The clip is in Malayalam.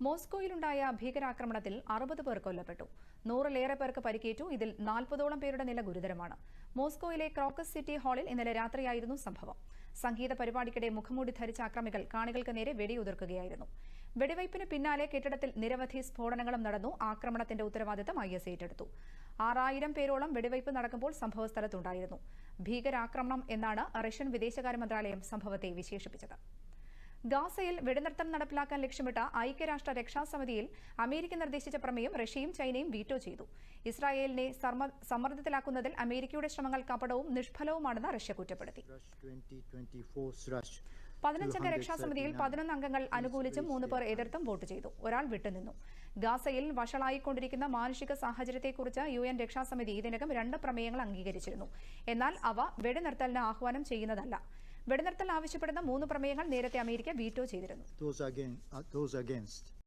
മോസ്കോയിലുണ്ടായ ഭീകരാക്രമണത്തിൽ 60 പേർ കൊല്ലപ്പെട്ടു. 100-ലേറെ പേർക്ക് പരിക്കേറ്റു. ഇതിൽ 40ഓളം പേരുടെ നില ഗുരുതരമാണ്. മോസ്കോയിലെ ക്രോക്കസ് സിറ്റി ഹാളിൽ ഇന്നലെ രാത്രിയായിരുന്നു സംഭവം. സംഗീത പരിപാടിക്കിടെ മുഖംമൂടി ധരിച്ച അക്രമികൾ കാണികൾക്ക് നേരെ വെടിയുതിർക്കുകയായിരുന്നു. വെടിവയ്പിന് പിന്നാലെ കെട്ടിടത്തിൽ നിരവധി സ്ഫോടനങ്ങളും നടന്നു. ആക്രമണത്തിന്റെ ഉത്തരവാദിത്തം IS ഏറ്റെടുത്തു. 6000 പേരോളം വെടിവയ്പ് നടക്കുമ്പോൾ സംഭവസ്ഥലത്തുണ്ടായിരുന്നു. ഭീകരാക്രമണം എന്നാണ് റഷ്യൻ വിദേശകാര്യ മന്ത്രാലയം സംഭവത്തെ വിശേഷിപ്പിച്ചത്. ഗാസയിൽ വെടിനിർത്തൽ നടപ്പിലാക്കാൻ ലക്ഷ്യമിട്ട ഐക്യരാഷ്ട്ര രക്ഷാസമിതിയിൽ അമേരിക്ക നിർദ്ദേശിച്ച പ്രമേയം റഷ്യയും ചൈനയും വീറ്റോ ചെയ്തു. ഇസ്രായേലിനെ സമ്മർദ്ദത്തിലാക്കുന്നതിൽ അമേരിക്കയുടെ ശ്രമങ്ങൾ കപടവും നിഷ്ഫലവുമാണെന്ന് റഷ്യ കുറ്റപ്പെടുത്തി. 15-അംഗ രക്ഷാസമിതിയിൽ 11 അംഗങ്ങൾ അനുകൂലിച്ചും 3 പേർ എതിർത്തും വോട്ട് ചെയ്തു. ഒരാൾ വിട്ടുനിന്നു. ഗാസയിൽ വഷളായിക്കൊണ്ടിരിക്കുന്ന മാനുഷിക സാഹചര്യത്തെക്കുറിച്ച് UN രക്ഷാസമിതി ഇതിനകം 2 പ്രമേയങ്ങൾ അംഗീകരിച്ചിരുന്നു. എന്നാൽ അവ വെടിനിർത്തലിന് ആഹ്വാനം ചെയ്യുന്നതല്ല. വെടിനിർത്തൽ ആവശ്യപ്പെടുന്ന 3 പ്രമേയങ്ങൾ നേരത്തെ അമേരിക്ക വീറ്റോ ചെയ്തിരുന്നു.